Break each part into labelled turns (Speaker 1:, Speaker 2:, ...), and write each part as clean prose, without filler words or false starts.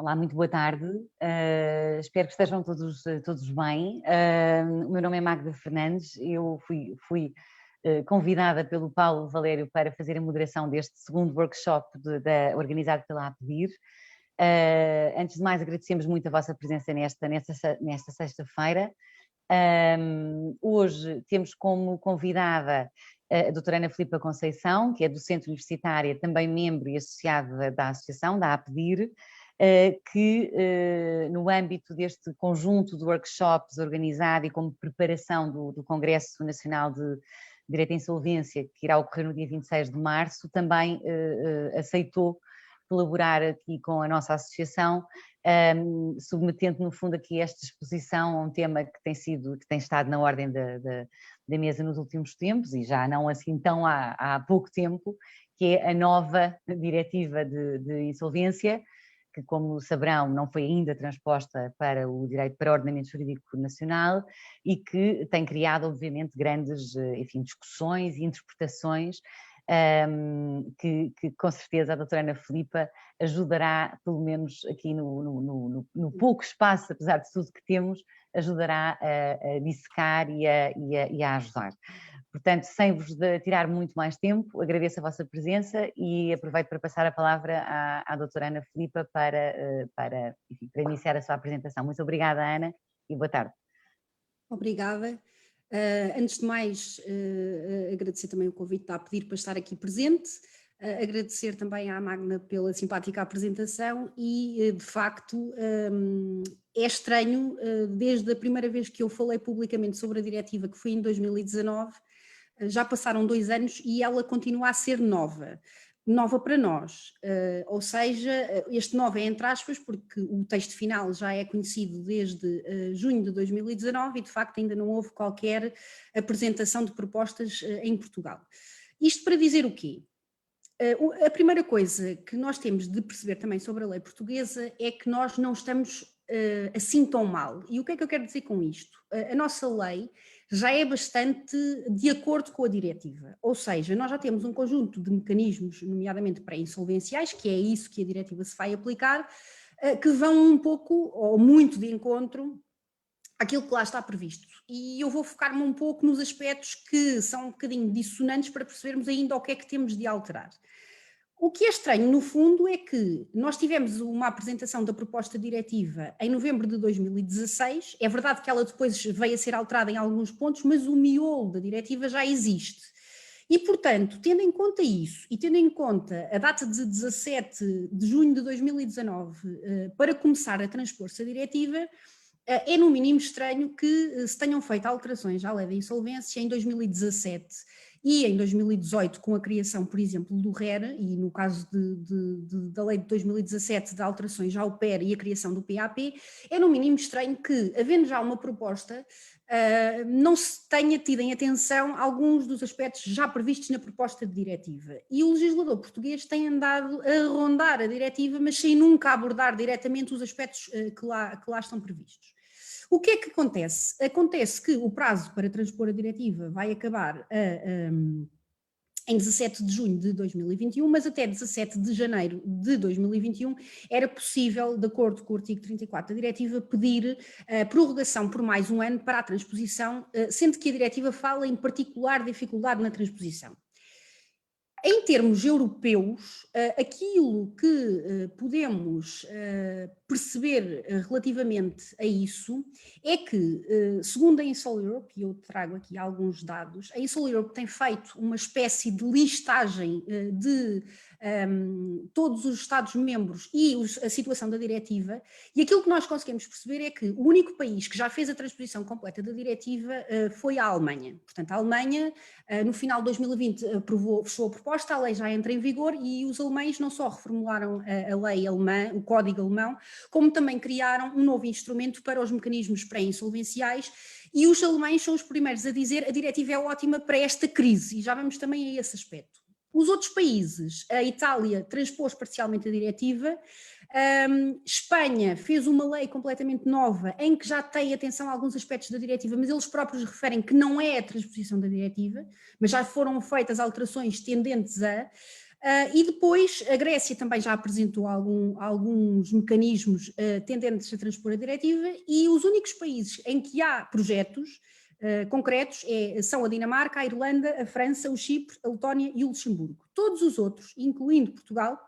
Speaker 1: Olá, muito boa tarde. Espero que estejam todos bem. O meu nome é Magda Fernandes. Eu fui convidada pelo Paulo Valério para fazer a moderação deste segundo workshop organizado pela APDIR. Antes de mais, agradecemos muito a vossa presença nesta sexta-feira. Hoje temos como convidada a doutora Ana Filipa Conceição, que é docente universitária, também membro e associada da associação, da APDIR, que no âmbito deste conjunto de workshops organizado e como preparação do Congresso Nacional de Direito à Insolvência, que irá ocorrer no dia 26 de março, também aceitou colaborar aqui com a nossa associação, submetendo no fundo aqui esta exposição a um tema que tem estado na ordem da mesa nos últimos tempos, e já não assim tão há pouco tempo, que é a nova diretiva de insolvência, que, como saberão, não foi ainda transposta para o ordenamento jurídico nacional e que tem criado, obviamente, grandes, discussões e interpretações, que com certeza a doutora Ana Filipa ajudará, pelo menos aqui no pouco espaço, apesar de tudo que temos, ajudará a dissecar e a ajudar. Portanto, sem vos tirar muito mais tempo, agradeço a vossa presença e aproveito para passar a palavra à doutora Ana Filipa para iniciar a sua apresentação. Muito obrigada, Ana, e boa tarde.
Speaker 2: Obrigada. Antes de mais, agradecer também o convite a pedir para estar aqui presente, agradecer também à Magna pela simpática apresentação e, de facto, é estranho, desde a primeira vez que eu falei publicamente sobre a diretiva, que foi em 2019, já passaram 2 anos e ela continua a ser nova para nós, ou seja, este nova é entre aspas, porque o texto final já é conhecido desde junho de 2019 e de facto ainda não houve qualquer apresentação de propostas em Portugal. Isto para dizer o quê? A primeira coisa que nós temos de perceber também sobre a lei portuguesa é que nós não estamos assim tão mal. E o que é que eu quero dizer com isto? A nossa lei já é bastante de acordo com a diretiva, ou seja, nós já temos um conjunto de mecanismos, nomeadamente pré-insolvenciais, que é isso que a diretiva se vai aplicar, que vão um pouco ou muito de encontro àquilo que lá está previsto. E eu vou focar-me um pouco nos aspectos que são um bocadinho dissonantes para percebermos ainda o que é que temos de alterar. O que é estranho, no fundo, é que nós tivemos uma apresentação da proposta diretiva em novembro de 2016, é verdade que ela depois veio a ser alterada em alguns pontos, mas o miolo da diretiva já existe. E, portanto, tendo em conta isso e tendo em conta a data de 17 de junho de 2019 para começar a transpor-se a diretiva, é no mínimo estranho que se tenham feito alterações à lei da insolvência em 2017 e em 2018 com a criação, por exemplo, do RER e no caso da lei de 2017 de alterações ao PER e a criação do PAP, é no mínimo estranho que, havendo já uma proposta, não se tenha tido em atenção alguns dos aspectos já previstos na proposta de diretiva. E o legislador português tem andado a rondar a diretiva, mas sem nunca abordar diretamente os aspectos que lá estão previstos. O que é que acontece? Acontece que o prazo para transpor a diretiva vai acabar em 17 de junho de 2021, mas até 17 de janeiro de 2021 era possível, de acordo com o artigo 34 da diretiva, pedir prorrogação por mais um ano para a transposição, sendo que a diretiva fala em particular dificuldade na transposição. Em termos europeus, aquilo que podemos perceber relativamente a isso é que, segundo a Insol Europe, e eu trago aqui alguns dados, a Insol Europe tem feito uma espécie de listagem de todos os Estados-membros e a situação da diretiva, e aquilo que nós conseguimos perceber é que o único país que já fez a transposição completa da diretiva foi a Alemanha. Portanto, a Alemanha, no final de 2020, fechou a proposta, a lei já entra em vigor e os alemães não só reformularam a lei alemã, o código alemão, como também criaram um novo instrumento para os mecanismos pré-insolvenciais, e os alemães são os primeiros a dizer a diretiva é ótima para esta crise, e já vamos também a esse aspecto. Os outros países, a Itália transpôs parcialmente a diretiva, Espanha fez uma lei completamente nova em que já tem atenção a alguns aspectos da diretiva, mas eles próprios referem que não é a transposição da diretiva, mas já foram feitas alterações tendentes a... E depois a Grécia também já apresentou alguns mecanismos tendentes a transpor a diretiva, e os únicos países em que há projetos concretos são a Dinamarca, a Irlanda, a França, o Chipre, a Letónia e o Luxemburgo. Todos os outros, incluindo Portugal,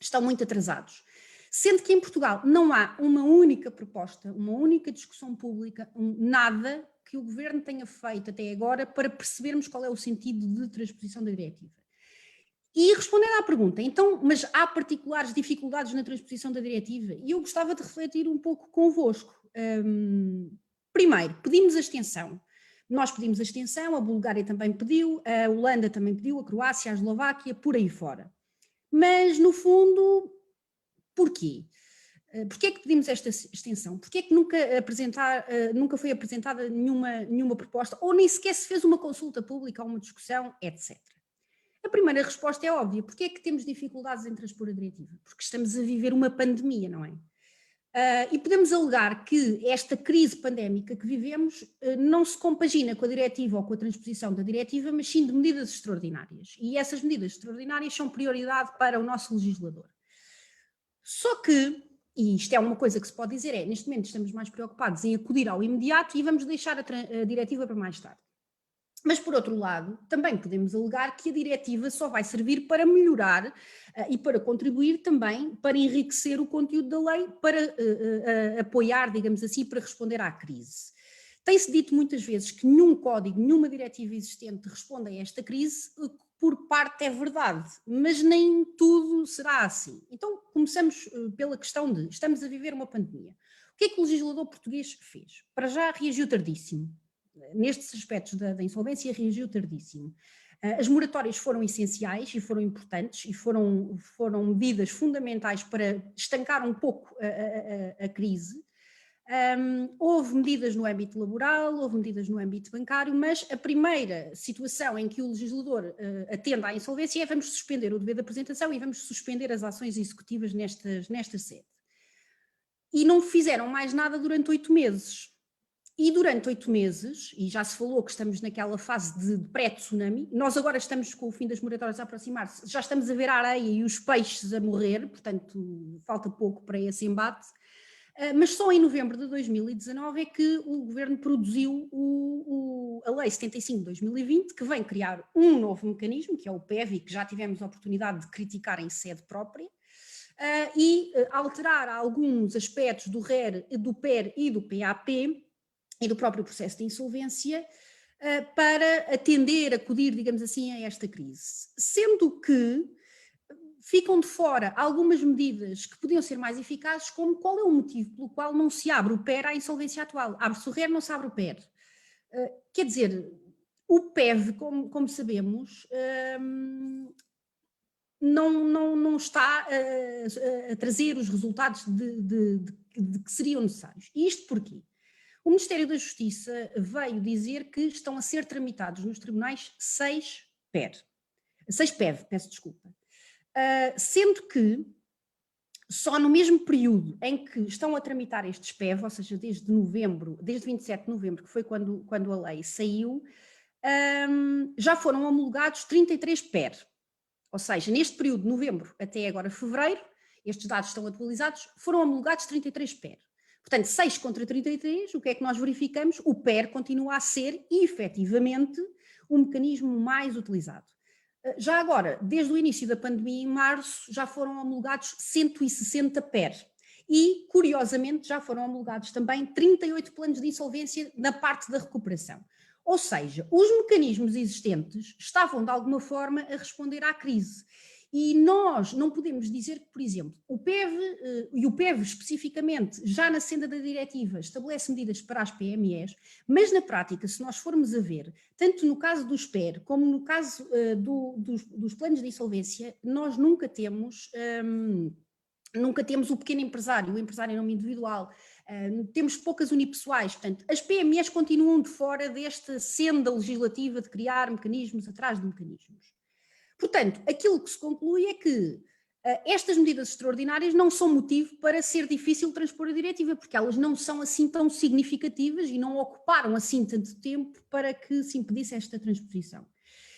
Speaker 2: estão muito atrasados. Sendo que em Portugal não há uma única proposta, uma única discussão pública, nada que o governo tenha feito até agora para percebermos qual é o sentido de transposição da diretiva. E respondendo à pergunta, então, mas há particulares dificuldades na transposição da diretiva? E eu gostava de refletir um pouco convosco. Primeiro, pedimos a extensão. Nós pedimos a extensão, a Bulgária também pediu, a Holanda também pediu, a Croácia, a Eslováquia, por aí fora. Mas, no fundo, porquê? Porquê é que pedimos esta extensão? Porquê é que nunca foi apresentada nenhuma proposta, ou nem sequer se fez uma consulta pública, ou uma discussão, etc.? A primeira resposta é óbvia. Porquê é que temos dificuldades em transpor a diretiva? Porque estamos a viver uma pandemia, não é? E podemos alegar que esta crise pandémica que vivemos não se compagina com a diretiva ou com a transposição da diretiva, mas sim de medidas extraordinárias. E essas medidas extraordinárias são prioridade para o nosso legislador. Só que, e isto é uma coisa que se pode dizer, neste momento estamos mais preocupados em acudir ao imediato e vamos deixar a diretiva para mais tarde. Mas, por outro lado, também podemos alegar que a diretiva só vai servir para melhorar e para contribuir também para enriquecer o conteúdo da lei, para apoiar, digamos assim, para responder à crise. Tem-se dito muitas vezes que nenhum código, nenhuma diretiva existente responde a esta crise. Por parte é verdade, mas nem tudo será assim. Então, começamos pela questão de, estamos a viver uma pandemia. O que é que o legislador português fez? Para já reagiu tardíssimo. Nestes aspectos da insolvência reagiu tardíssimo. As moratórias foram essenciais e foram importantes e foram medidas fundamentais para estancar um pouco a crise. Houve medidas no âmbito laboral, houve medidas no âmbito bancário, mas a primeira situação em que o legislador atende à insolvência é: vamos suspender o dever de apresentação e vamos suspender as ações executivas nesta sede. E não fizeram mais nada durante 8 meses. E durante 8 meses, e já se falou que estamos naquela fase de pré-tsunami, nós agora estamos com o fim das moratórias a aproximar-se, já estamos a ver a areia e os peixes a morrer, portanto falta pouco para esse embate, mas só em novembro de 2019 é que o governo produziu a Lei 75 de 2020, que vem criar um novo mecanismo, que é o PEV, e que já tivemos a oportunidade de criticar em sede própria, e alterar alguns aspectos do RER, do PER e do PAP, e do próprio processo de insolvência, para acudir, digamos assim, a esta crise. Sendo que ficam de fora algumas medidas que podiam ser mais eficazes, como qual é o motivo pelo qual não se abre o PER à insolvência atual. Abre-se o RER, não se abre o PER. Quer dizer, o PEV, como sabemos, não está a trazer os resultados de que seriam necessários. E isto porquê? O Ministério da Justiça veio dizer que estão a ser tramitados nos tribunais 6 PEV, peço desculpa. Sendo que só no mesmo período em que estão a tramitar estes PEV, ou seja, desde 27 de novembro, que foi quando a lei saiu, já foram homologados 33 PER. Ou seja, neste período de novembro até agora fevereiro, estes dados estão atualizados, foram homologados 33 PER. Portanto, 6 contra 33, o que é que nós verificamos? O PER continua a ser, efetivamente, o mecanismo mais utilizado. Já agora, desde o início da pandemia, em março, já foram homologados 160 PER. E, curiosamente, já foram homologados também 38 planos de insolvência na parte da recuperação. Ou seja, os mecanismos existentes estavam, de alguma forma, a responder à crise. E nós não podemos dizer que, por exemplo, o PEV, e o PEV especificamente, já na senda da diretiva, estabelece medidas para as PMEs, mas na prática, se nós formos a ver, tanto no caso dos PER, como no caso dos planos de insolvência, nós nunca temos o pequeno empresário, o empresário em nome individual, temos poucas unipessoais, portanto, as PMEs continuam de fora desta senda legislativa de criar mecanismos atrás de mecanismos. Portanto, aquilo que se conclui é que estas medidas extraordinárias não são motivo para ser difícil transpor a diretiva, porque elas não são assim tão significativas e não ocuparam assim tanto tempo para que se impedisse esta transposição.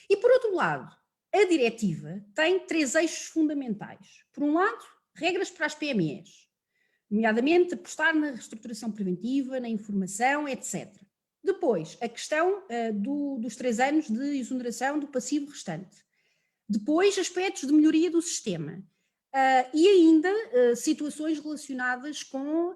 Speaker 2: E por outro lado, A diretiva tem 3 eixos fundamentais. Por um lado, regras para as PMEs, nomeadamente apostar na reestruturação preventiva, na informação, etc. Depois, a questão dos 3 anos de exoneração do passivo restante. Depois, aspectos de melhoria do sistema. E ainda situações relacionadas com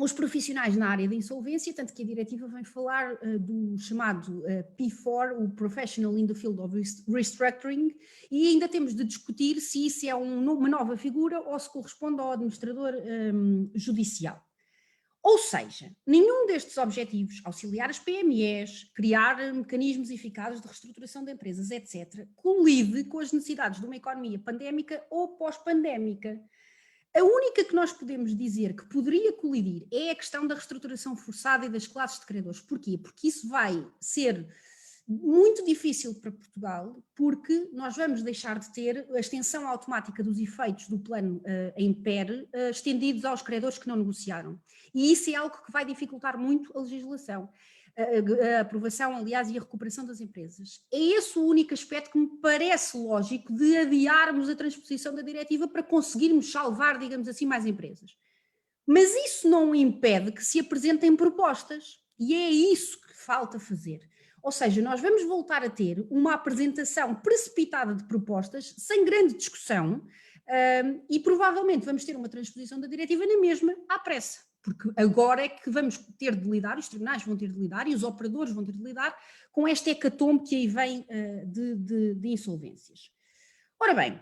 Speaker 2: os profissionais na área da insolvência, tanto que a diretiva vem falar do chamado P4, o Professional in the Field of Restructuring, e ainda temos de discutir se isso é uma nova figura ou se corresponde ao administrador judicial. Ou seja, nenhum destes objetivos, auxiliar as PMEs, criar mecanismos eficazes de reestruturação de empresas, etc., colide com as necessidades de uma economia pandémica ou pós-pandémica. A única que nós podemos dizer que poderia colidir é a questão da reestruturação forçada e das classes de credores. Porquê? Porque isso vai ser muito difícil para Portugal, porque nós vamos deixar de ter a extensão automática dos efeitos do plano em PER estendidos aos credores que não negociaram. E isso é algo que vai dificultar muito a legislação. A aprovação, aliás, e a recuperação das empresas. É esse o único aspecto que me parece lógico de adiarmos a transposição da diretiva para conseguirmos salvar, digamos assim, mais empresas. Mas isso não impede que se apresentem propostas, e é isso que falta fazer. Ou seja, nós vamos voltar a ter uma apresentação precipitada de propostas, sem grande discussão, e provavelmente vamos ter uma transposição da diretiva na mesma, à pressa. Porque agora é que vamos ter de lidar, os tribunais vão ter de lidar e os operadores vão ter de lidar com esta hecatombe que aí vem de insolvências. Ora bem,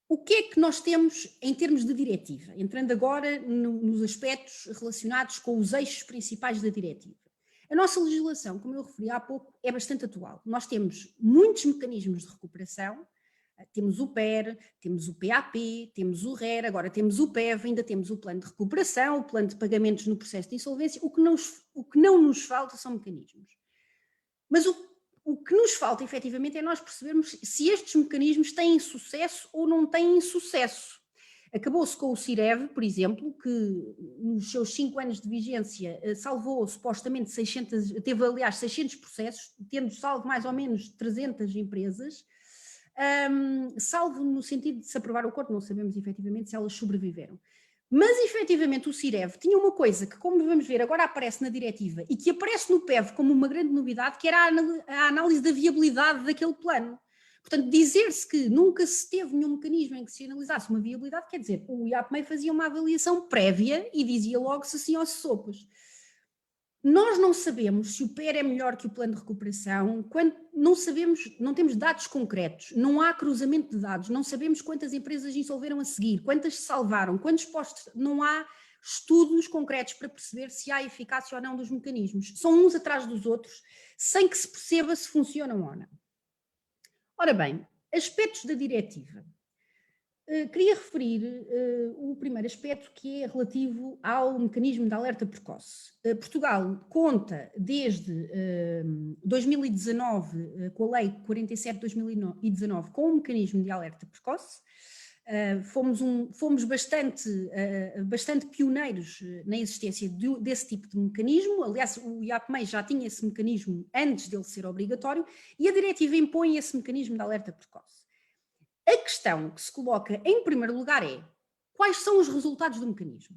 Speaker 2: o que é que nós temos em termos de diretiva? Entrando agora nos aspectos relacionados com os eixos principais da diretiva. A nossa legislação, como eu referi há pouco, é bastante atual. Nós temos muitos mecanismos de recuperação. Temos o PER, temos o PAP, temos o RER, agora temos o PEV, ainda temos o plano de recuperação, o plano de pagamentos no processo de insolvência. O que não nos falta são mecanismos. Mas o que nos falta, efetivamente, é nós percebermos se estes mecanismos têm sucesso ou não têm sucesso. Acabou-se com o CIREV, por exemplo, que nos seus 5 anos de vigência salvou supostamente 600, teve aliás 600 processos, tendo salvo mais ou menos 300 empresas. Salvo no sentido de se aprovar o acordo, não sabemos efetivamente se elas sobreviveram. Mas efetivamente o CIREV tinha uma coisa que, como vamos ver, agora aparece na diretiva e que aparece no PEV como uma grande novidade, que era a análise da viabilidade daquele plano. Portanto, dizer-se que nunca se teve nenhum mecanismo em que se analisasse uma viabilidade, quer dizer, o IAPMEI fazia uma avaliação prévia e dizia logo se sim ou se sopas. Nós não sabemos se o PER é melhor que o plano de recuperação, não sabemos, não temos dados concretos, não há cruzamento de dados, não sabemos quantas empresas insolveram a seguir, quantas se salvaram, quantos postos, não há estudos concretos para perceber se há eficácia ou não dos mecanismos. São uns atrás dos outros, sem que se perceba se funcionam ou não. Ora bem, aspectos da diretiva. Queria referir o primeiro aspecto, que é relativo ao mecanismo de alerta precoce. Portugal conta desde 2019, com a Lei 47 de 2019, com um mecanismo de alerta precoce. Fomos bastante pioneiros na existência desse tipo de mecanismo. Aliás, o IAPMEI já tinha esse mecanismo antes dele ser obrigatório e a diretiva impõe esse mecanismo de alerta precoce. A questão que se coloca em primeiro lugar é: quais são os resultados do mecanismo?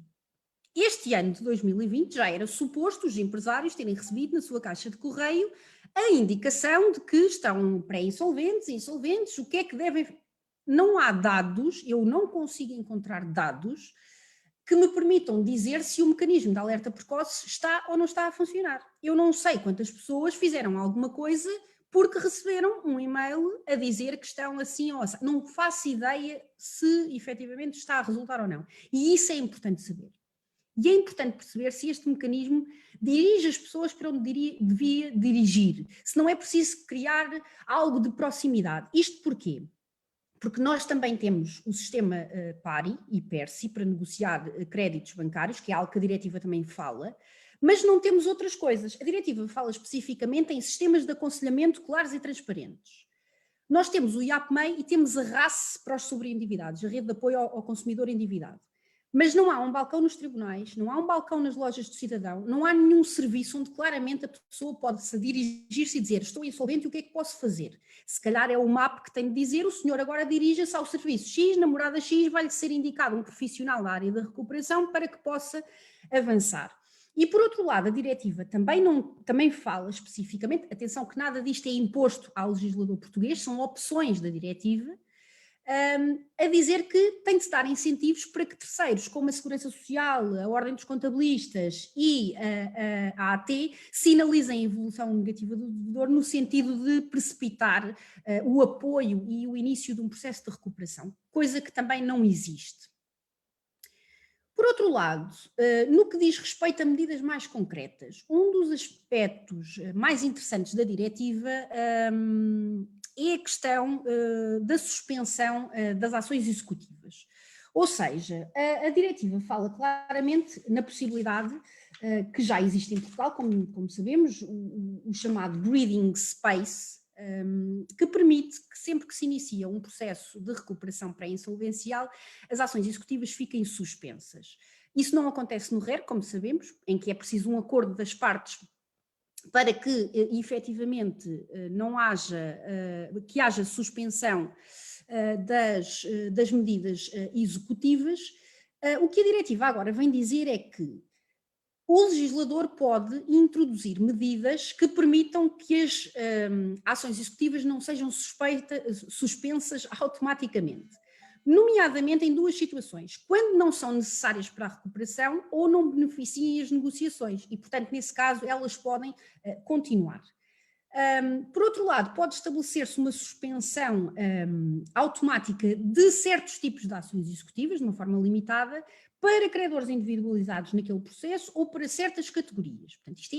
Speaker 2: Este ano de 2020 já era suposto os empresários terem recebido na sua caixa de correio a indicação de que estão pré-insolventes, insolventes, o que é que devem... Não há dados, eu não consigo encontrar dados que me permitam dizer se o mecanismo de alerta precoce está ou não está a funcionar. Eu não sei quantas pessoas fizeram alguma coisa porque receberam um e-mail a dizer que estão assim ou assim. Não faço ideia se efetivamente está a resultar ou não. E isso é importante saber. E é importante perceber se este mecanismo dirige as pessoas para onde devia dirigir. Se não é preciso criar algo de proximidade. Isto porquê? Porque nós também temos o sistema PARI e PERSI para negociar créditos bancários, que é algo que a diretiva também fala, mas não temos outras coisas. A diretiva fala especificamente em sistemas de aconselhamento claros e transparentes. Nós temos o IAPMEI e temos a RACE para os sobreendividados, a Rede de Apoio ao Consumidor Endividado. Mas não há um balcão nos tribunais, não há um balcão nas lojas do cidadão, não há nenhum serviço onde claramente a pessoa pode se dirigir-se e dizer estou insolvente e o que é que posso fazer? Se calhar é o MAP que tem de dizer o senhor agora dirija-se ao serviço X, na morada X, vai-lhe ser indicado um profissional da área da recuperação para que possa avançar. E por outro lado, a diretiva também fala especificamente, atenção que nada disto é imposto ao legislador português, são opções da diretiva, a dizer que tem de se dar incentivos para que terceiros, como a Segurança Social, a Ordem dos Contabilistas e a AT, sinalizem a evolução negativa do devedor no sentido de precipitar o apoio e o início de um processo de recuperação, coisa que também não existe. Por outro lado, no que diz respeito a medidas mais concretas, um dos aspectos mais interessantes da diretiva é a questão da suspensão das ações executivas. Ou seja, a diretiva fala claramente na possibilidade que já existe em Portugal, como sabemos, o chamado breathing space, que permite que sempre que se inicia um processo de recuperação pré-insolvencial, as ações executivas fiquem suspensas. Isso não acontece no RER, como sabemos, em que é preciso um acordo das partes para que efetivamente que haja suspensão das medidas executivas. O que a diretiva agora vem dizer é que o legislador pode introduzir medidas que permitam que as ações executivas não sejam suspensas automaticamente, nomeadamente em duas situações, quando não são necessárias para a recuperação ou não beneficiem as negociações e, portanto, nesse caso, elas podem continuar. Por outro lado, pode estabelecer-se uma suspensão automática de certos tipos de ações executivas, de uma forma limitada, para credores individualizados naquele processo ou para certas categorias. Portanto, isto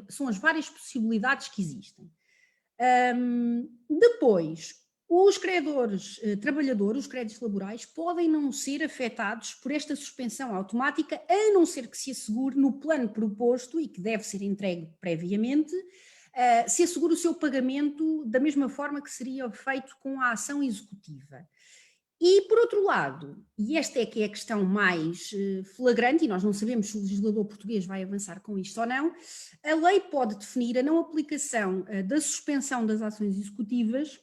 Speaker 2: são as várias possibilidades que existem. Depois, os credores trabalhadores, os créditos laborais, podem não ser afetados por esta suspensão automática, a não ser que se assegure no plano proposto e que deve ser entregue previamente, se assegure o seu pagamento da mesma forma que seria feito com a ação executiva. E, por outro lado, e esta é que é a questão mais flagrante, e nós não sabemos se o legislador português vai avançar com isto ou não, a lei pode definir a não aplicação da suspensão das ações executivas,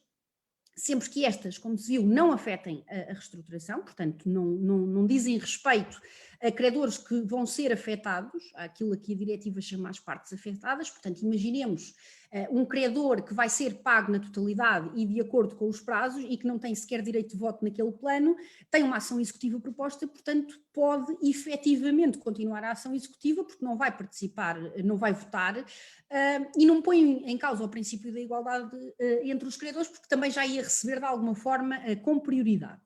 Speaker 2: sempre que estas, como se viu, não afetem a reestruturação, portanto não dizem respeito a credores que vão ser afetados, aquilo que a diretiva chama as partes afetadas. Portanto, imaginemos um credor que vai ser pago na totalidade e de acordo com os prazos e que não tem sequer direito de voto naquele plano, tem uma ação executiva proposta, portanto pode efetivamente continuar a ação executiva porque não vai participar, não vai votar e não põe em causa o princípio da igualdade entre os credores porque também já ia receber de alguma forma com prioridade.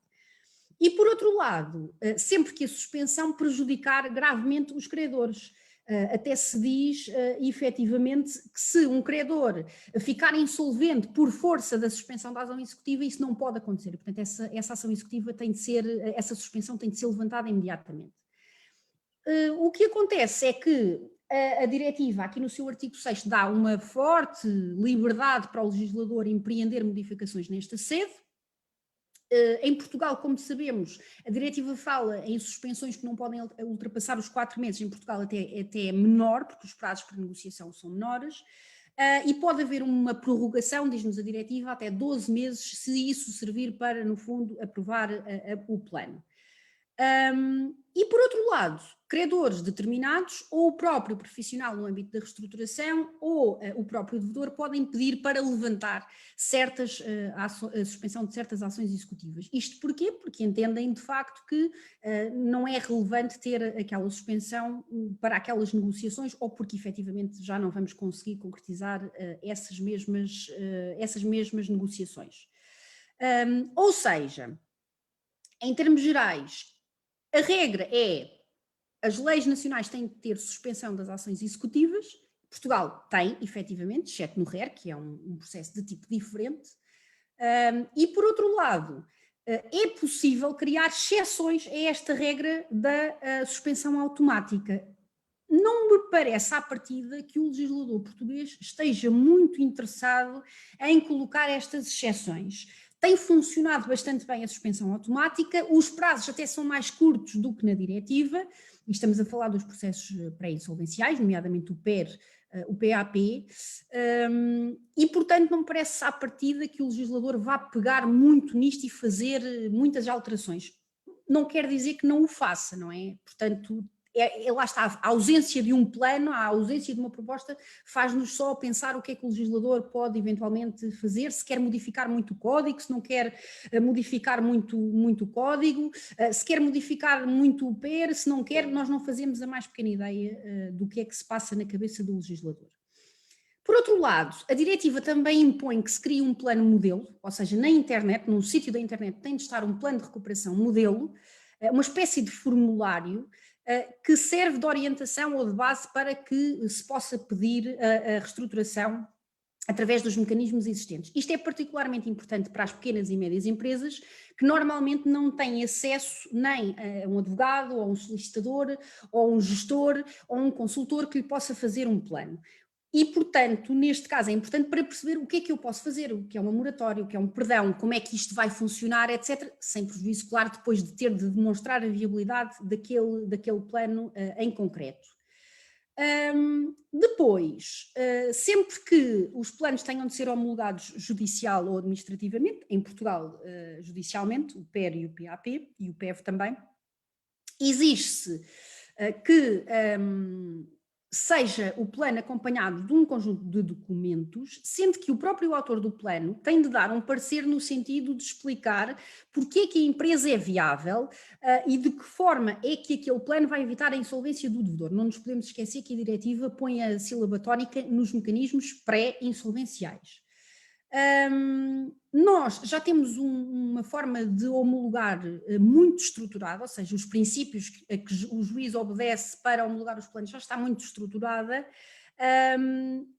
Speaker 2: E por outro lado, sempre que a suspensão prejudicar gravemente os credores, até se diz efetivamente que se um credor ficar insolvente por força da suspensão da ação executiva, isso não pode acontecer. Portanto, essa ação executiva tem de ser, essa suspensão tem de ser levantada imediatamente. O que acontece é que a diretiva, aqui no seu artigo 6º, dá uma forte liberdade para o legislador empreender modificações nesta sede. Em Portugal, como sabemos, a diretiva fala em suspensões que não podem ultrapassar os 4 meses, em Portugal até é menor, porque os prazos para negociação são menores, e pode haver uma prorrogação, diz-nos a diretiva, até 12 meses, se isso servir para, no fundo, aprovar o plano. E por outro lado, credores determinados ou o próprio profissional no âmbito da reestruturação ou o próprio devedor podem pedir para levantar a suspensão de certas ações executivas. Isto porquê? Porque entendem de facto que não é relevante ter aquela suspensão para aquelas negociações ou porque efetivamente já não vamos conseguir concretizar essas mesmas negociações. Ou seja, em termos gerais, a regra é, as leis nacionais têm de ter suspensão das ações executivas. Portugal tem, efetivamente, exceto no RER, que é um processo de tipo diferente. E, por outro lado, é possível criar exceções a esta regra da suspensão automática. Não me parece, à partida, que o legislador português esteja muito interessado em colocar estas exceções. Tem funcionado bastante bem a suspensão automática, os prazos até são mais curtos do que na diretiva, e estamos a falar dos processos pré-insolvenciais, nomeadamente o PER, o PAP, e portanto não me parece à partida que o legislador vá pegar muito nisto e fazer muitas alterações. Não quer dizer que não o faça, não é? Portanto, lá está, a ausência de um plano, a ausência de uma proposta faz-nos só pensar o que é que o legislador pode eventualmente fazer, se quer modificar muito o código, se não quer modificar muito o código, se quer modificar muito o PER, se não quer, nós não fazemos a mais pequena ideia do que é que se passa na cabeça do legislador. Por outro lado, a diretiva também impõe que se crie um plano modelo, ou seja, na internet, num sítio da internet tem de estar um plano de recuperação modelo, uma espécie de formulário que serve de orientação ou de base para que se possa pedir a reestruturação através dos mecanismos existentes. Isto é particularmente importante para as pequenas e médias empresas, que normalmente não têm acesso nem a um advogado, ou a um solicitador, ou a um gestor, ou a um consultor que lhe possa fazer um plano. E, portanto, neste caso é importante para perceber o que é que eu posso fazer, o que é uma moratória, o que é um perdão, como é que isto vai funcionar, etc., sem prejuízo, claro, depois de ter de demonstrar a viabilidade daquele plano em concreto. Depois, sempre que os planos tenham de ser homologados judicial ou administrativamente, em Portugal judicialmente, o PER e o PAP, e o PEV também, exige-se que seja o plano acompanhado de um conjunto de documentos, sendo que o próprio autor do plano tem de dar um parecer no sentido de explicar porque é que a empresa é viável e de que forma é que aquele plano vai evitar a insolvência do devedor. Não nos podemos esquecer que a diretiva põe a sílaba tónica nos mecanismos pré-insolvenciais. Nós já temos uma forma de homologar muito estruturada, ou seja, os princípios a que o juiz obedece para homologar os planos já está muito estruturada,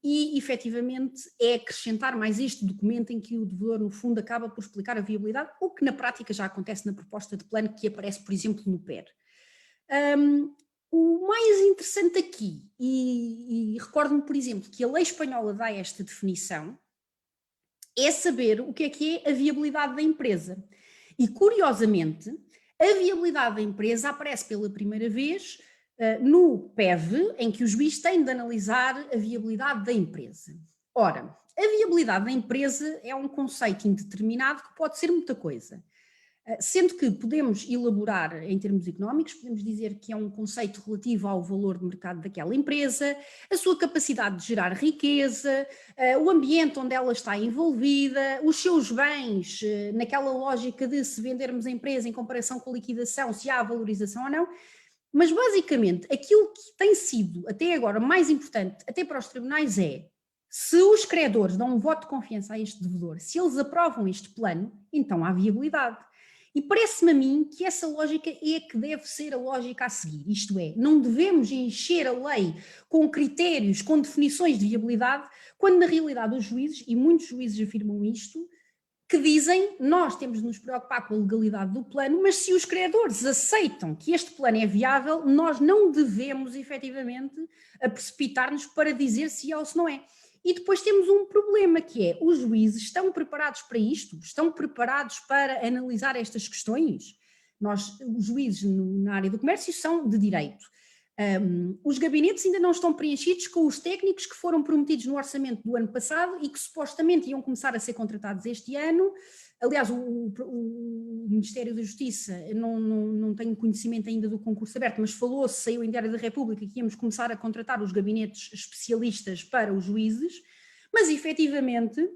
Speaker 2: e efetivamente é acrescentar mais este documento em que o devedor no fundo acaba por explicar a viabilidade, o que na prática já acontece na proposta de plano que aparece, por exemplo, no PER. O mais interessante aqui, e recordo-me, por exemplo, que a lei espanhola dá esta definição, é saber o que é a viabilidade da empresa. E, curiosamente, a viabilidade da empresa aparece pela primeira vez no PEV, em que o juiz tem de analisar a viabilidade da empresa. Ora, a viabilidade da empresa é um conceito indeterminado que pode ser muita coisa. Sendo que podemos elaborar em termos económicos, podemos dizer que é um conceito relativo ao valor de mercado daquela empresa, a sua capacidade de gerar riqueza, o ambiente onde ela está envolvida, os seus bens, naquela lógica de se vendermos a empresa em comparação com a liquidação, se há valorização ou não. Mas basicamente aquilo que tem sido até agora mais importante, até para os tribunais, é se os credores dão um voto de confiança a este devedor, se eles aprovam este plano, então há viabilidade. E parece-me a mim que essa lógica é que deve ser a lógica a seguir, isto é, não devemos encher a lei com critérios, com definições de viabilidade, quando na realidade os juízes, e muitos juízes afirmam isto, que dizem, nós temos de nos preocupar com a legalidade do plano, mas se os credores aceitam que este plano é viável, nós não devemos efetivamente precipitar-nos para dizer se é ou se não é. E depois temos um problema que é, os juízes estão preparados para isto? Estão preparados para analisar estas questões? Os juízes na área do comércio são de direito. Os gabinetes ainda não estão preenchidos com os técnicos que foram prometidos no orçamento do ano passado e que supostamente iam começar a ser contratados este ano. Aliás, o Ministério da Justiça, não tenho conhecimento ainda do concurso aberto, mas falou-se, saiu em Diário da República, que íamos começar a contratar os gabinetes especialistas para os juízes, mas efetivamente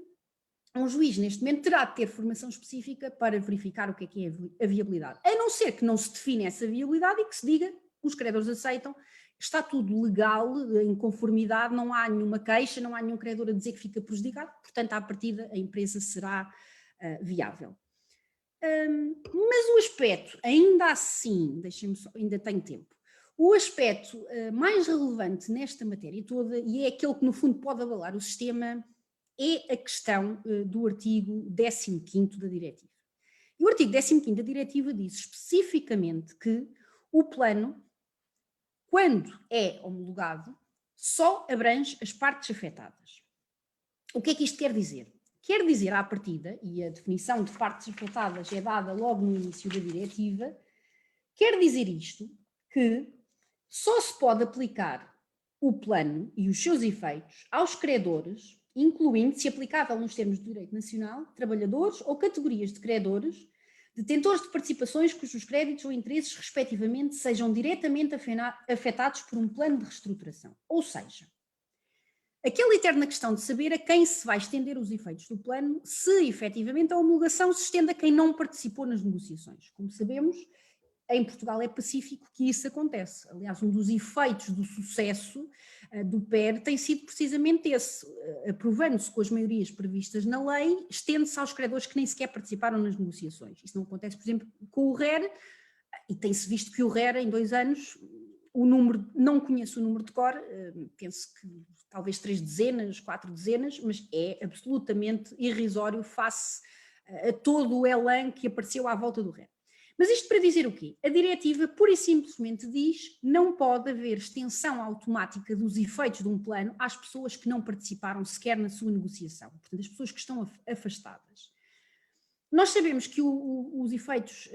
Speaker 2: um juiz neste momento terá de ter formação específica para verificar o que é a viabilidade, a não ser que não se define essa viabilidade e que se diga, os credores aceitam, está tudo legal, em conformidade, não há nenhuma queixa, não há nenhum credor a dizer que fica prejudicado, portanto à partida a empresa será viável. Mas o aspecto, ainda assim, ainda tenho tempo, o aspecto mais relevante nesta matéria toda, e é aquele que no fundo pode abalar o sistema, é a questão do artigo 15º da diretiva. E o artigo 15º da diretiva diz especificamente que o plano, quando é homologado, só abrange as partes afetadas. O que é que isto quer dizer? quer dizer à partida, e a definição de partes afetadas é dada logo no início da diretiva, quer dizer isto que só se pode aplicar o plano e os seus efeitos aos credores, incluindo, se aplicável nos termos do direito nacional, trabalhadores ou categorias de credores, detentores de participações cujos créditos ou interesses, respectivamente, sejam diretamente afetados por um plano de reestruturação. Ou seja, aquela eterna questão de saber a quem se vai estender os efeitos do plano, se efetivamente a homologação se estende a quem não participou nas negociações. Como sabemos, em Portugal é pacífico que isso acontece. Aliás, um dos efeitos do sucesso do PER tem sido precisamente esse. Aprovando-se com as maiorias previstas na lei, estende-se aos credores que nem sequer participaram nas negociações. Isso não acontece, por exemplo, com o RER, e tem-se visto que o RER, em 2 anos, o número, não conheço o número de cor, penso que talvez 3 dezenas, 4 dezenas, mas é absolutamente irrisório face a todo o elan que apareceu à volta do RER. Mas isto para dizer o quê? A diretiva pura e simplesmente diz não pode haver extensão automática dos efeitos de um plano às pessoas que não participaram sequer na sua negociação, portanto, as pessoas que estão afastadas. Nós sabemos que os efeitos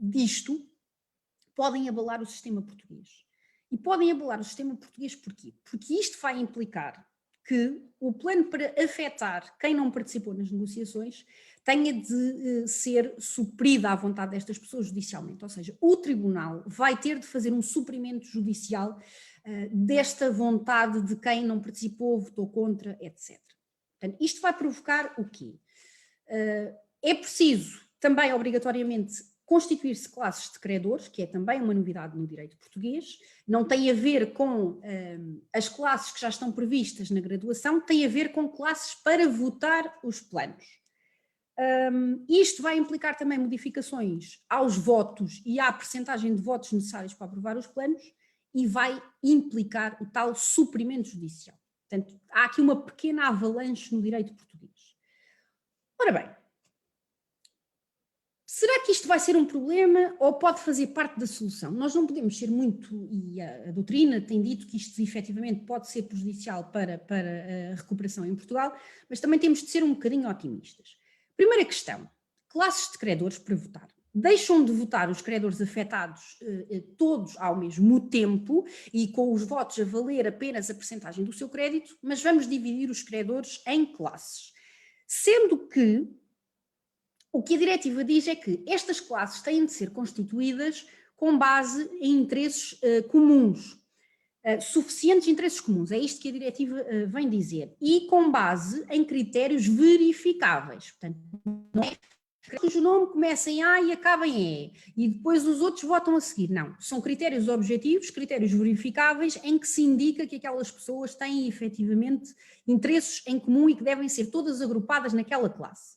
Speaker 2: disto podem abalar o sistema português. E podem abalar o sistema português porquê? Porque isto vai implicar que o plano para afetar quem não participou nas negociações tenha de ser suprida à vontade destas pessoas judicialmente, ou seja, o tribunal vai ter de fazer um suprimento judicial desta vontade de quem não participou, votou contra, etc. Portanto, isto vai provocar o quê? É preciso também, obrigatoriamente, constituir-se classes de credores, que é também uma novidade no direito português, não tem a ver com as classes que já estão previstas na graduação, tem a ver com classes para votar os planos. Isto vai implicar também modificações aos votos e à percentagem de votos necessários para aprovar os planos e vai implicar o tal suprimento judicial. Portanto, há aqui uma pequena avalanche no direito português. Ora bem, será que isto vai ser um problema ou pode fazer parte da solução? Nós não podemos ser muito, e a doutrina tem dito que isto efetivamente pode ser prejudicial para a recuperação em Portugal, mas também temos de ser um bocadinho otimistas. Primeira questão, classes de credores para votar. Deixam de votar os credores afetados todos ao mesmo tempo e com os votos a valer apenas a percentagem do seu crédito, mas vamos dividir os credores em classes. Sendo que o que a diretiva diz é que estas classes têm de ser constituídas com base em interesses comuns, suficientes interesses comuns, é isto que a diretiva vem dizer, e com base em critérios verificáveis. Portanto, não é cujo nome começa em A e acaba em E, e depois os outros votam a seguir. Não, são critérios objetivos, critérios verificáveis, em que se indica que aquelas pessoas têm efetivamente interesses em comum e que devem ser todas agrupadas naquela classe.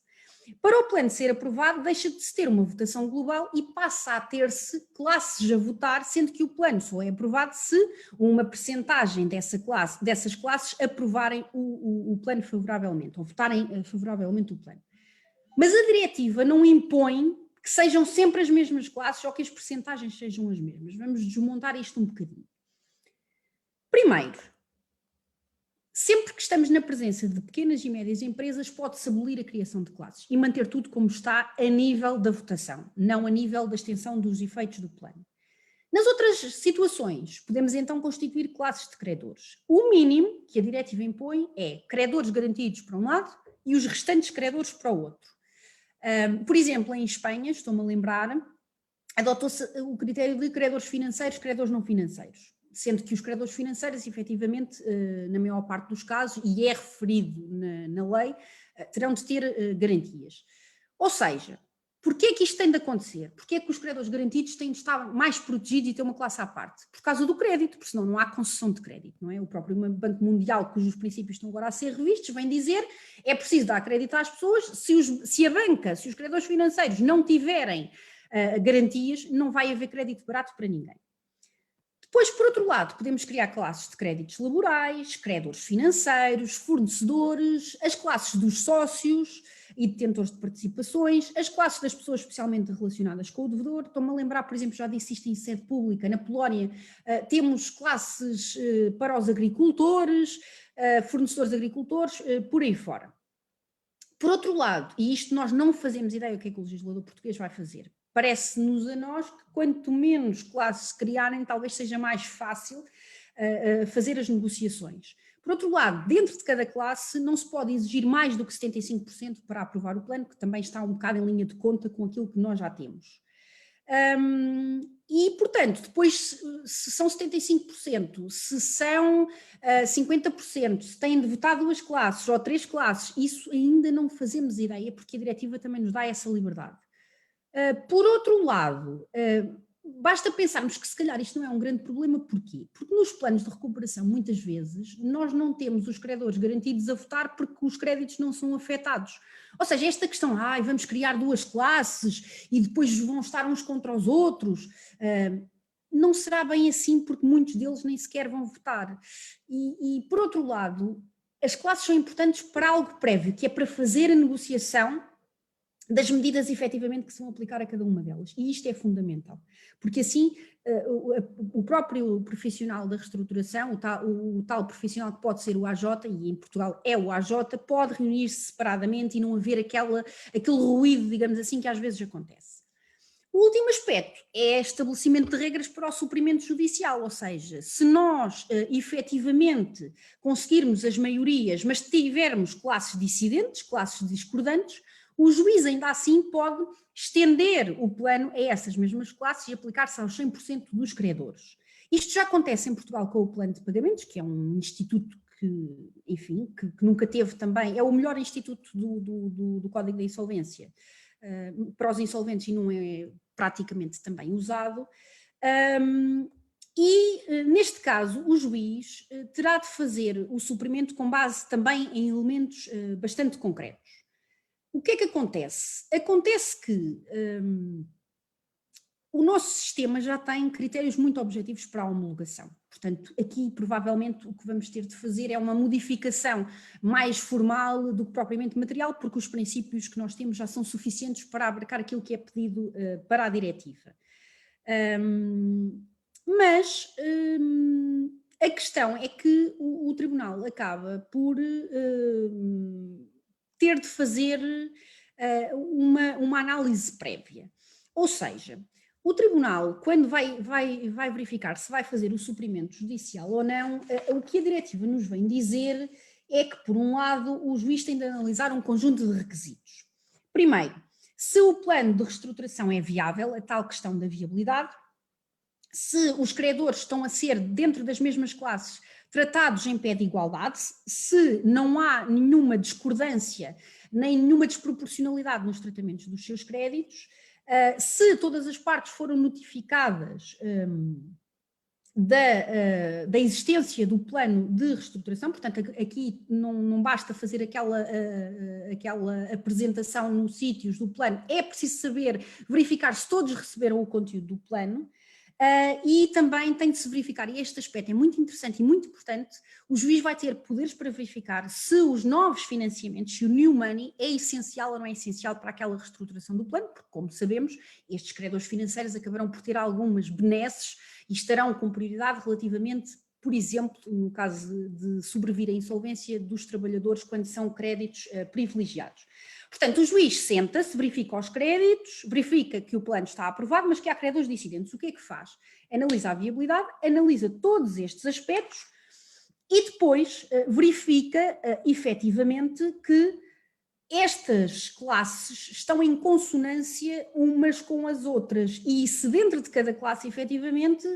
Speaker 2: Para o plano ser aprovado, deixa de se ter uma votação global e passa a ter-se classes a votar, sendo que o plano só é aprovado se uma percentagem dessas classes aprovarem o plano favoravelmente, ou votarem favoravelmente o plano. Mas a diretiva não impõe que sejam sempre as mesmas classes ou que as percentagens sejam as mesmas. Vamos desmontar isto um bocadinho. Primeiro, sempre que estamos na presença de pequenas e médias empresas, pode-se abolir a criação de classes e manter tudo como está a nível da votação, não a nível da extensão dos efeitos do plano. Nas outras situações, podemos então constituir classes de credores. O mínimo que a diretiva impõe é credores garantidos para um lado e os restantes credores para o outro. Por exemplo, em Espanha, estou-me a lembrar, adotou-se o critério de credores financeiros, credores não financeiros, sendo que os credores financeiros, efetivamente, na maior parte dos casos, e é referido na lei, terão de ter garantias. Ou seja, porquê é que isto tem de acontecer? Porquê é que os credores garantidos têm de estar mais protegidos e ter uma classe à parte? Por causa do crédito, porque senão não há concessão de crédito, não é? O próprio Banco Mundial, cujos princípios estão agora a ser revistos, vem dizer é preciso dar crédito às pessoas, se a banca, se os credores financeiros não tiverem garantias, não vai haver crédito barato para ninguém. Depois, por outro lado, podemos criar classes de créditos laborais, credores financeiros, fornecedores, as classes dos sócios e detentores de participações, as classes das pessoas especialmente relacionadas com o devedor. Estou-me a lembrar, por exemplo, já disse isto em sede pública, na Polónia temos classes para os agricultores, fornecedores de agricultores, por aí fora. Por outro lado, e isto nós não fazemos ideia o que é que o legislador português vai fazer, parece-nos a nós que quanto menos classes se criarem, talvez seja mais fácil fazer as negociações. Por outro lado, dentro de cada classe não se pode exigir mais do que 75% para aprovar o plano, que também está um bocado em linha de conta com aquilo que nós já temos. E, portanto, depois, se são 75%, se são 50%, se têm de votar 2 classes ou 3 classes, isso ainda não fazemos ideia, porque a diretiva também nos dá essa liberdade. Por outro lado, basta pensarmos que se calhar isto não é um grande problema, porquê? Porque nos planos de recuperação, muitas vezes, nós não temos os credores garantidos a votar porque os créditos não são afetados. Ou seja, esta questão, vamos criar 2 classes e depois vão estar uns contra os outros, não será bem assim porque muitos deles nem sequer vão votar. E por outro lado, as classes são importantes para algo prévio, que é para fazer a negociação das medidas efetivamente que se vão aplicar a cada uma delas. E isto é fundamental, porque assim o próprio profissional da reestruturação, o tal profissional que pode ser o AJ, e em Portugal é o AJ, pode reunir-se separadamente e não haver aquele ruído, digamos assim, que às vezes acontece. O último aspecto é estabelecimento de regras para o suprimento judicial, ou seja, se nós efetivamente conseguirmos as maiorias, mas tivermos classes dissidentes, classes discordantes, o juiz ainda assim pode estender o plano a essas mesmas classes e aplicar-se aos 100% dos credores. Isto já acontece em Portugal com o plano de pagamentos, que é um instituto que, enfim, que nunca teve também, é o melhor instituto do Código da Insolvência para os insolventes e não é praticamente também usado. E, neste caso, o juiz terá de fazer o suprimento com base também em elementos bastante concretos. O que é que acontece? Acontece que o nosso sistema já tem critérios muito objetivos para a homologação. Portanto, aqui provavelmente o que vamos ter de fazer é uma modificação mais formal do que propriamente material, porque os princípios que nós temos já são suficientes para abarcar aquilo que é pedido para a diretiva. Mas a questão é que o Tribunal acaba por ter de fazer uma análise prévia. Ou seja, o Tribunal, quando vai verificar se vai fazer o suprimento judicial ou não, o que a diretiva nos vem dizer é que, por um lado, o juiz tem de analisar um conjunto de requisitos. Primeiro, se o plano de reestruturação é viável, a tal questão da viabilidade, se os credores estão a ser, dentro das mesmas classes, tratados em pé de igualdade, se não há nenhuma discordância, nem nenhuma desproporcionalidade nos tratamentos dos seus créditos, se todas as partes foram notificadas da existência do plano de reestruturação, portanto aqui não basta fazer aquela apresentação nos sítios do plano, é preciso saber, verificar se todos receberam o conteúdo do plano. E também tem de se verificar, e este aspecto é muito interessante e muito importante, o juiz vai ter poderes para verificar se os novos financiamentos, se o new money é essencial ou não é essencial para aquela reestruturação do plano, porque, como sabemos, estes credores financeiros acabarão por ter algumas benesses e estarão com prioridade relativamente, por exemplo, no caso de sobrevir à insolvência dos trabalhadores quando são créditos privilegiados. Portanto, o juiz senta-se, verifica os créditos, verifica que o plano está aprovado, mas que há credores dissidentes. O que é que faz? Analisa a viabilidade, analisa todos estes aspectos e depois verifica efetivamente que estas classes estão em consonância umas com as outras e se dentro de cada classe efetivamente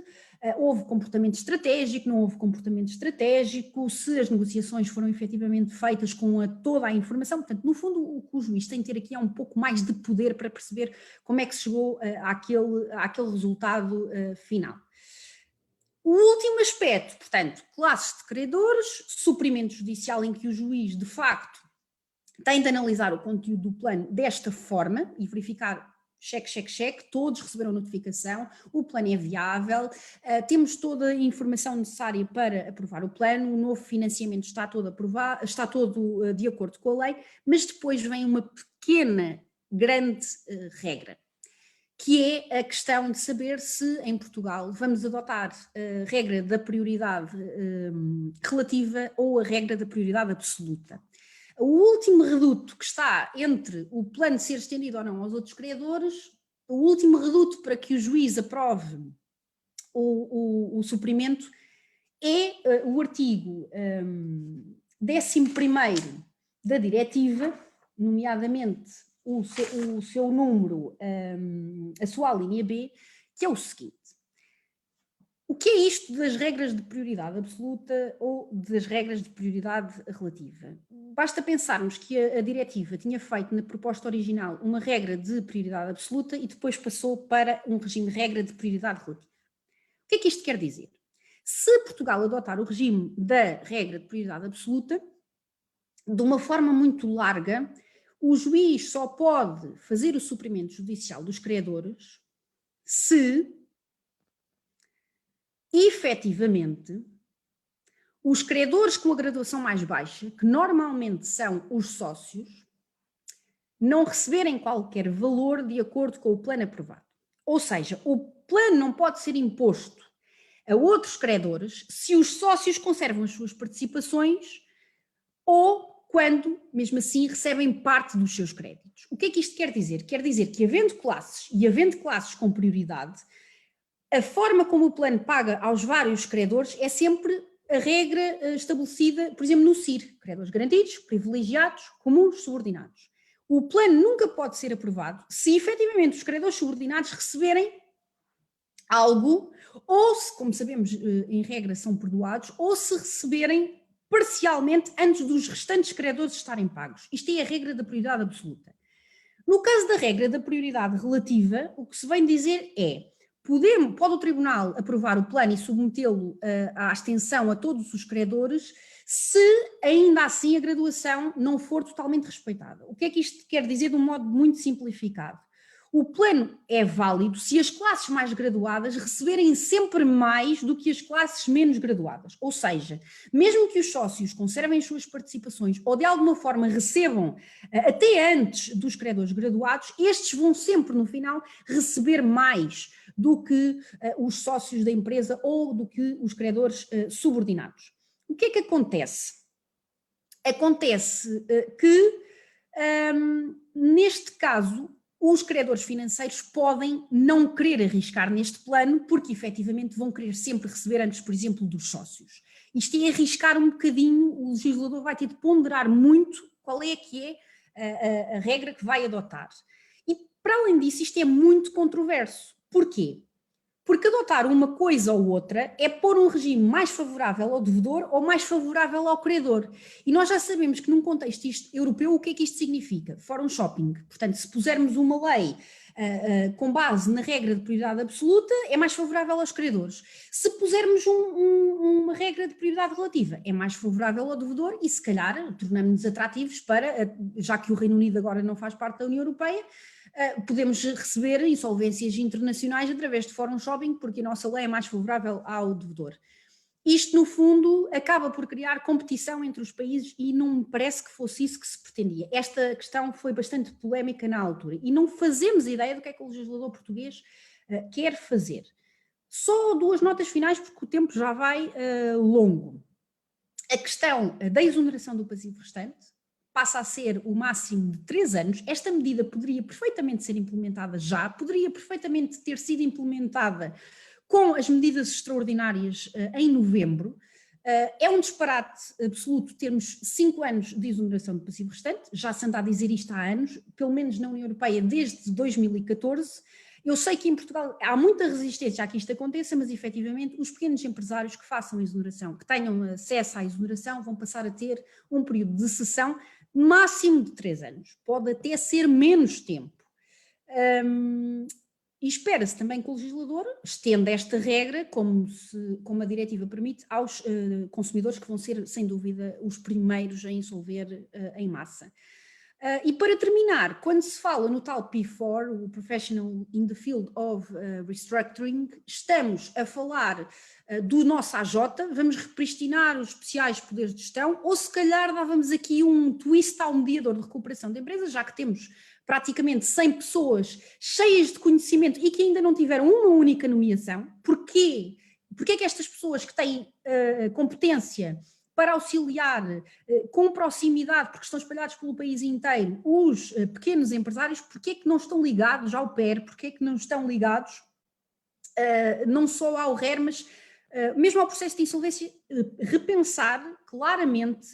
Speaker 2: houve comportamento estratégico, não houve comportamento estratégico, se as negociações foram efetivamente feitas com toda a informação. Portanto, no fundo, o que o juiz tem de ter aqui é um pouco mais de poder para perceber como é que se chegou àquele resultado final. O último aspecto, portanto, classes de credores, suprimento judicial em que o juiz, de facto, tem de analisar o conteúdo do plano desta forma e verificar cheque, todos receberam notificação, o plano é viável, temos toda a informação necessária para aprovar o plano, o novo financiamento está todo aprovado, está todo de acordo com a lei, mas depois vem uma pequena, grande regra, que é a questão de saber se em Portugal vamos adotar a regra da prioridade relativa ou a regra da prioridade absoluta. O último reduto que está entre o plano ser estendido ou não aos outros credores, o último reduto para que o juiz aprove o suprimento é o artigo 11º da diretiva, nomeadamente o seu número, a sua linha B, que é o seguinte. O que é isto das regras de prioridade absoluta ou das regras de prioridade relativa? Basta pensarmos que a diretiva tinha feito na proposta original uma regra de prioridade absoluta e depois passou para um regime de regra de prioridade relativa. O que é que isto quer dizer? Se Portugal adotar o regime da regra de prioridade absoluta, de uma forma muito larga, o juiz só pode fazer o suprimento judicial dos credores se efetivamente os credores com a graduação mais baixa, que normalmente são os sócios, não receberem qualquer valor de acordo com o plano aprovado. Ou seja, o plano não pode ser imposto a outros credores se os sócios conservam as suas participações ou quando, mesmo assim, recebem parte dos seus créditos. O que é que isto quer dizer? Quer dizer que, havendo classes com prioridade, a forma como o plano paga aos vários credores é sempre a regra estabelecida, por exemplo, no CIR, credores garantidos, privilegiados, comuns, subordinados. O plano nunca pode ser aprovado se efetivamente os credores subordinados receberem algo, ou se, como sabemos, em regra são perdoados, ou se receberem parcialmente antes dos restantes credores estarem pagos. Isto é a regra da prioridade absoluta. No caso da regra da prioridade relativa, o que se vem dizer é: pode o Tribunal aprovar o plano e submetê-lo à extensão a todos os credores, se ainda assim a graduação não for totalmente respeitada. O que é que isto quer dizer de um modo muito simplificado? O plano é válido se as classes mais graduadas receberem sempre mais do que as classes menos graduadas. Ou seja, mesmo que os sócios conservem as suas participações ou de alguma forma recebam até antes dos credores graduados, estes vão sempre no final receber mais do que os sócios da empresa ou do que os credores subordinados. O que é que acontece? Acontece que, neste caso, os credores financeiros podem não querer arriscar neste plano porque efetivamente vão querer sempre receber antes, por exemplo, dos sócios. Isto é arriscar um bocadinho, o legislador vai ter de ponderar muito qual é que é a regra que vai adotar. E, para além disso, isto é muito controverso. Porquê? Porque adotar uma coisa ou outra é pôr um regime mais favorável ao devedor ou mais favorável ao credor. E nós já sabemos que num contexto europeu o que é que isto significa? Fórum shopping. Portanto, se pusermos uma lei com base na regra de prioridade absoluta, é mais favorável aos credores. Se pusermos uma regra de prioridade relativa, é mais favorável ao devedor e se calhar tornamos-nos atrativos para, já que o Reino Unido agora não faz parte da União Europeia, podemos receber insolvências internacionais através de fórum shopping, porque a nossa lei é mais favorável ao devedor. Isto, no fundo, acaba por criar competição entre os países e não me parece que fosse isso que se pretendia. Esta questão foi bastante polémica na altura e não fazemos ideia do que é que o legislador português quer fazer. Só duas notas finais, porque o tempo já vai longo. A questão da exoneração do passivo restante passa a ser o máximo de 3 anos. Esta medida poderia perfeitamente ser implementada já, poderia perfeitamente ter sido implementada com as medidas extraordinárias em novembro. É um disparate absoluto termos 5 anos de exoneração de passivo restante, já se anda a dizer isto há anos, pelo menos na União Europeia desde 2014. Eu sei que em Portugal há muita resistência a que isto aconteça, mas efetivamente os pequenos empresários que façam a exoneração, que tenham acesso à exoneração, vão passar a ter um período de cessão máximo de 3 anos. Pode até ser menos tempo. E espera-se também que o legislador estenda esta regra, como a diretiva permite, aos consumidores que vão ser, sem dúvida, os primeiros a insolver em massa. E para terminar, quando se fala no tal P4, o Professional in the Field of Restructuring, estamos a falar do nosso AJ, vamos repristinar os especiais poderes de gestão, ou se calhar dávamos aqui um twist ao mediador de recuperação de empresas, já que temos praticamente 100 pessoas cheias de conhecimento e que ainda não tiveram uma única nomeação. Porquê? Porquê é que estas pessoas que têm competência para auxiliar com proximidade, porque estão espalhados pelo país inteiro, os pequenos empresários, porque é que não estão ligados ao PER, porque é que não estão ligados não só ao RER, mas mesmo ao processo de insolvência, repensar claramente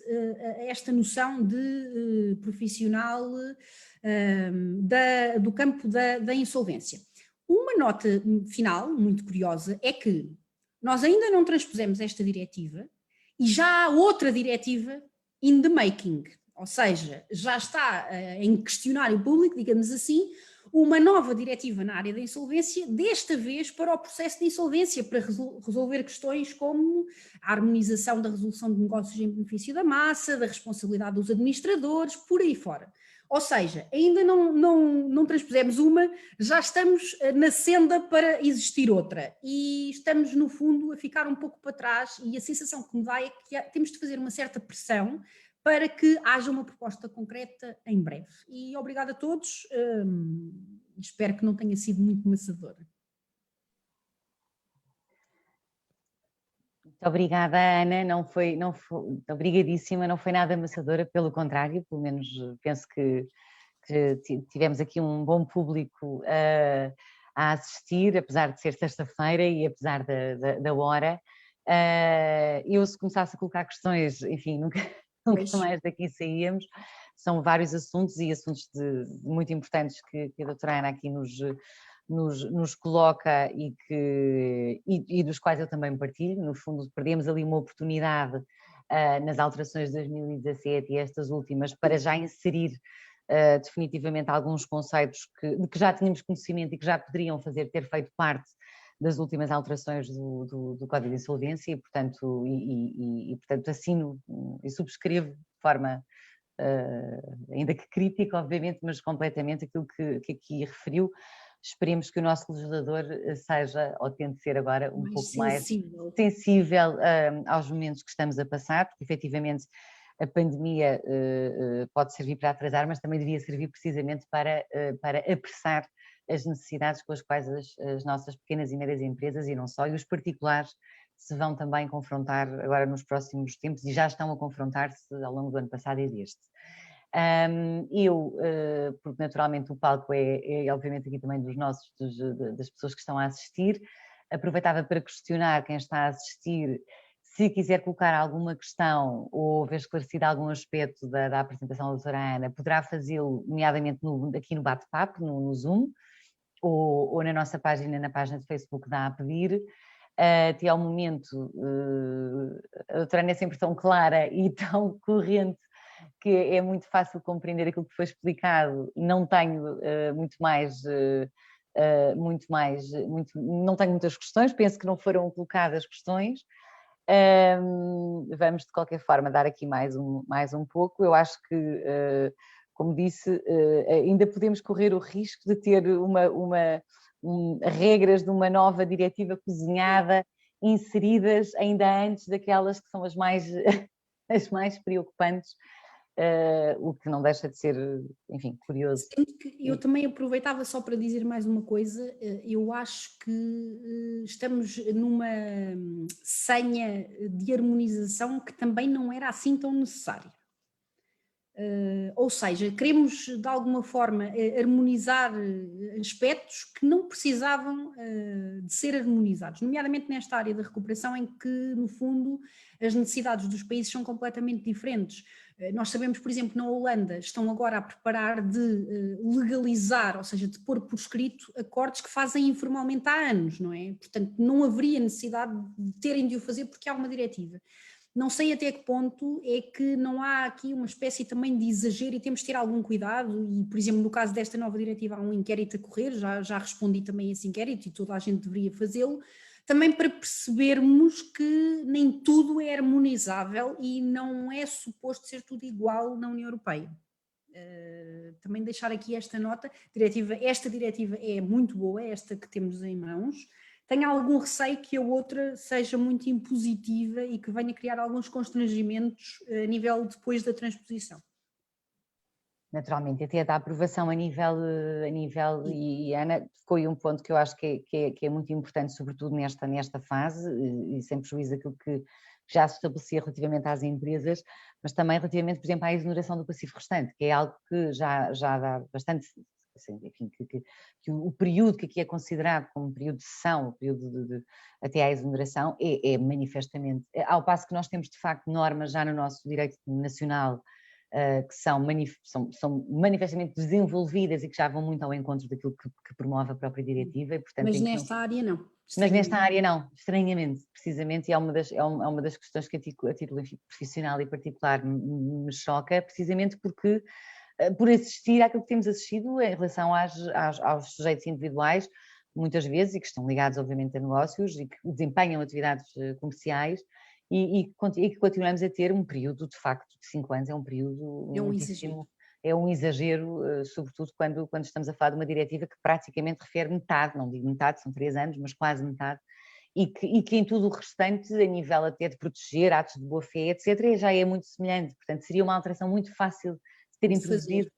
Speaker 2: esta noção de profissional do campo da insolvência. Uma nota final, muito curiosa, é que nós ainda não transpusemos esta diretiva e já há outra diretiva in the making, ou seja, já está em questionário público, digamos assim, uma nova diretiva na área da insolvência, desta vez para o processo de insolvência, para resolver questões como a harmonização da resolução de negócios em benefício da massa, da responsabilidade dos administradores, por aí fora. Ou seja, ainda não transpusemos uma, já estamos na senda para existir outra e estamos no fundo a ficar um pouco para trás e a sensação que me dá é que temos de fazer uma certa pressão para que haja uma proposta concreta em breve. E obrigada a todos, espero que não tenha sido muito maçadora.
Speaker 1: Muito obrigada, Ana, não foi, obrigadíssima, não foi nada amassadora, pelo contrário, pelo menos penso que tivemos aqui um bom público a assistir, apesar de ser sexta-feira e apesar da hora. Eu, se começasse a colocar questões, enfim, nunca mais daqui saíamos. São vários assuntos e assuntos muito importantes que a doutora Ana aqui nos coloca e dos quais eu também partilho. No fundo, perdemos ali uma oportunidade nas alterações de 2017 e estas últimas para já inserir definitivamente alguns conceitos de que já tínhamos conhecimento e que já poderiam ter feito parte das últimas alterações do Código de Insolvência e, portanto, assino e subscrevo de forma ainda que crítica, obviamente, mas completamente aquilo que aqui referiu. Esperemos que o nosso legislador seja, ou tente ser agora, um pouco mais sensível aos momentos que estamos a passar, porque efetivamente a pandemia pode servir para atrasar, mas também devia servir precisamente para apressar as necessidades com as quais as nossas pequenas e médias empresas, e não só, e os particulares, se vão também confrontar agora nos próximos tempos, e já estão a confrontar-se ao longo do ano passado e deste. Porque naturalmente o palco é obviamente aqui também das pessoas que estão a assistir, aproveitava para questionar quem está a assistir, se quiser colocar alguma questão ou ver esclarecido algum aspecto da apresentação da doutora Ana, poderá fazê-lo nomeadamente aqui no bate-papo, no Zoom, ou na nossa página, na página de Facebook da A Pedir. Até ao momento, a doutora Ana é sempre tão clara e tão corrente que é muito fácil compreender aquilo que foi explicado. Não tenho não tenho muitas questões, penso que não foram colocadas questões. Vamos de qualquer forma dar aqui mais um pouco. Eu acho que, como disse, ainda podemos correr o risco de ter regras de uma nova diretiva cozinhada inseridas ainda antes daquelas que são as mais preocupantes. O que não deixa de ser, enfim, curioso.
Speaker 2: Eu também aproveitava só para dizer mais uma coisa. Eu acho que estamos numa senha de harmonização que também não era assim tão necessária. Ou seja, queremos de alguma forma harmonizar aspectos que não precisavam de ser harmonizados, nomeadamente nesta área da recuperação em que, no fundo, as necessidades dos países são completamente diferentes. Nós sabemos, por exemplo, na Holanda estão agora a preparar de legalizar, ou seja, de pôr por escrito acordos que fazem informalmente há anos, não é? Portanto, não haveria necessidade de terem de o fazer porque há uma diretiva. Não sei até que ponto é que não há aqui uma espécie também de exagero e temos de ter algum cuidado e, por exemplo, no caso desta nova diretiva há um inquérito a correr, já respondi também a esse inquérito e toda a gente deveria fazê-lo, também para percebermos que nem tudo é harmonizável e não é suposto ser tudo igual na União Europeia. Também deixar aqui esta nota, esta diretiva é muito boa, esta que temos em mãos. Tenho algum receio que a outra seja muito impositiva e que venha criar alguns constrangimentos a nível depois da transposição.
Speaker 1: Naturalmente, até da aprovação a nível e Ana, foi um ponto que eu acho que é muito importante, sobretudo nesta fase, e sem prejuízo daquilo que já se estabelecia relativamente às empresas, mas também relativamente, por exemplo, à exoneração do passivo restante, que é algo que já dá bastante, assim, enfim, que o período que aqui é considerado como um período de sessão, o período até à exoneração, é manifestamente, ao passo que nós temos de facto normas já no nosso direito nacional que são manifestamente desenvolvidas e que já vão muito ao encontro daquilo que promove a própria diretiva. E, portanto,
Speaker 2: mas nesta área não.
Speaker 1: Mas nesta área não, estranhamente, precisamente, e é uma das questões que a título profissional e particular me choca, precisamente porque, por assistir àquilo que temos assistido em relação aos sujeitos individuais, muitas vezes, e que estão ligados obviamente a negócios e que desempenham atividades comerciais, e que continuamos a ter um período, de facto, de 5 anos, é um período muitíssimo... É um exagero, sobretudo quando estamos a falar de uma diretiva que praticamente refere metade, não digo metade, são 3 anos, mas quase metade, e que em tudo o restante, a nível até de proteger atos de boa-fé, etc., já é muito semelhante. Portanto, seria uma alteração muito fácil de ter introduzido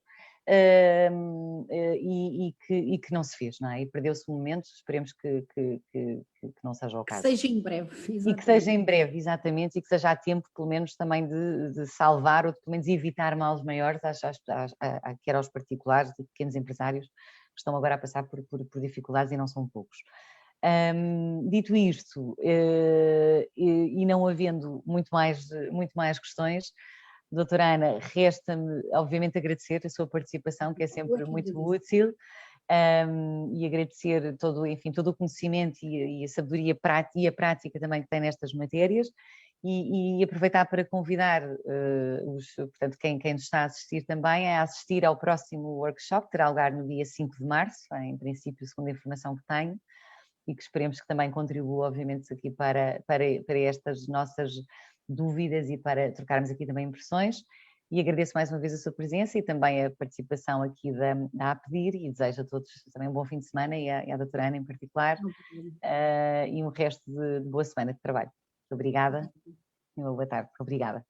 Speaker 1: e que não se fez, não é? E perdeu-se o momento, esperemos que não seja o caso.
Speaker 2: Que seja em breve, exatamente.
Speaker 1: E que seja em breve, exatamente, e que seja a tempo, pelo menos, também de salvar ou de, pelo menos, evitar males maiores, quer aos particulares e pequenos empresários que estão agora a passar por dificuldades e não são poucos. Dito isto, e não havendo muito mais questões, doutora Ana, resta-me, obviamente, agradecer a sua participação, que é sempre muito útil. E agradecer todo o conhecimento e a sabedoria e a prática também que tem nestas matérias e aproveitar para convidar portanto, quem nos está a assistir também a assistir ao próximo workshop, que terá lugar no dia 5 de março, em princípio, segundo a informação que tenho, e que esperemos que também contribua, obviamente, aqui para estas nossas dúvidas e para trocarmos aqui também impressões. E agradeço mais uma vez a sua presença e também a participação aqui da APDIR e desejo a todos também um bom fim de semana e à doutora Ana em particular e um resto de boa semana de trabalho. Muito obrigada e uma boa tarde. Obrigada.